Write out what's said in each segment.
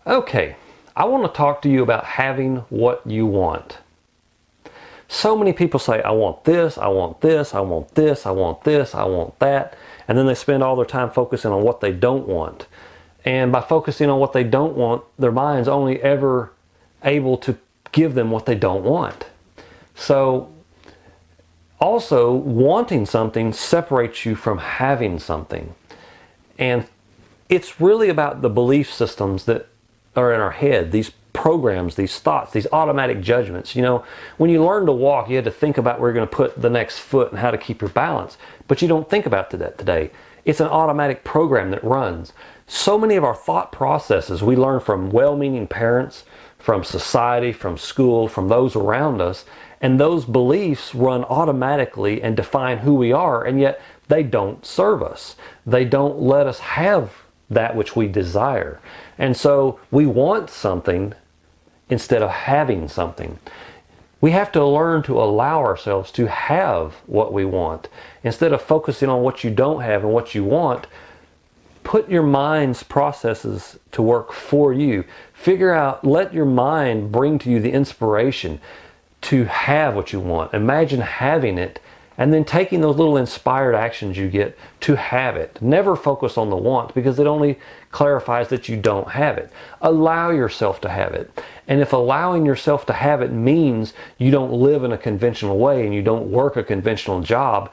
Okay, I want to talk to you about having what you want. So many people say, I want this, I want this, I want this, I want this, I want that. And then they spend all their time focusing on what they don't want. And by focusing on what they don't want, their mind's only ever able to give them what they don't want. So also, wanting something separates you from having something. And it's really about the belief systems that are in our head, these programs, these thoughts, these automatic judgments. You know, when you learn to walk, you had to think about where you're going to put the next foot and how to keep your balance. But you don't think about that today. It's an automatic program that runs. So many of our thought processes we learn from well-meaning parents, from society, from school, from those around us. And those beliefs run automatically and define who we are, and yet they don't serve us. They don't let us have that which we desire. And so we want something instead of having something. We have to learn to allow ourselves to have what we want. Instead of focusing on what you don't have and what you want, put your mind's processes to work for you. Figure out, let your mind bring to you the inspiration to have what you want. Imagine having it, and then taking those little inspired actions you get to have it. Never focus on the want, because it only clarifies that you don't have it. Allow yourself to have it. And if allowing yourself to have it means you don't live in a conventional way and you don't work a conventional job,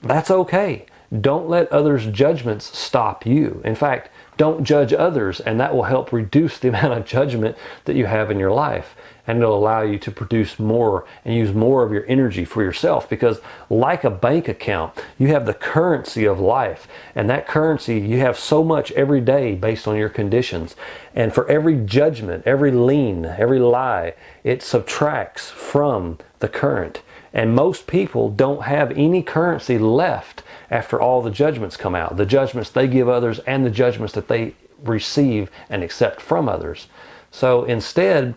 that's okay. Don't let others' judgments stop you. In fact, don't judge others, and that will help reduce the amount of judgment that you have in your life. And it'll allow you to produce more and use more of your energy for yourself, because like a bank account, you have the currency of life, and that currency, you have so much every day based on your conditions. And for every judgment, every lien, every lie, it subtracts from the current. And most people don't have any currency left after all the judgments come out, the judgments they give others and the judgments that they receive and accept from others. So instead,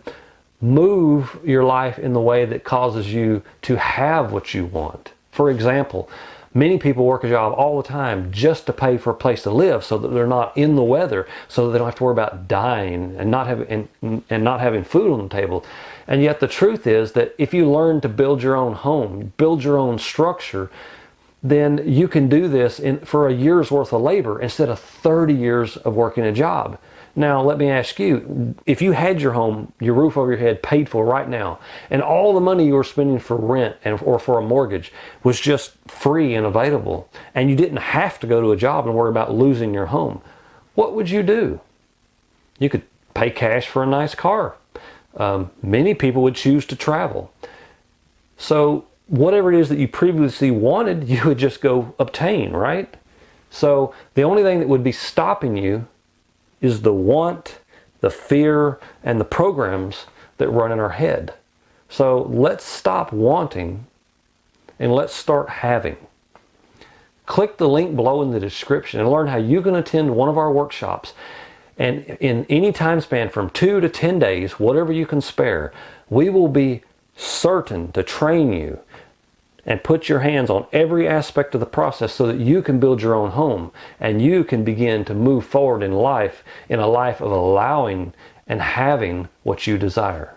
move your life in the way that causes you to have what you want. For example, many people work a job all the time just to pay for a place to live, so that they're not in the weather, so that they don't have to worry about dying and not having food on the table. And yet the truth is that if you learn to build your own home, build your own structure, then you can do this for a year's worth of labor instead of 30 years of working a job. Now, let me ask you, if you had your home, your roof over your head paid for right now, and all the money you were spending for rent or for a mortgage was just free and available, and you didn't have to go to a job and worry about losing your home, what would you do? You could pay cash for a nice car. Many people would choose to travel. So whatever it is that you previously wanted, you would just go obtain, right? So the only thing that would be stopping you is the want, the fear, and the programs that run in our head. So let's stop wanting and let's start having. Click the link below in the description and learn how you can attend one of our workshops. And in any time span from 2 to 10 days, whatever you can spare, we will be certain to train you and put your hands on every aspect of the process so that you can build your own home and you can begin to move forward in life, in a life of allowing and having what you desire.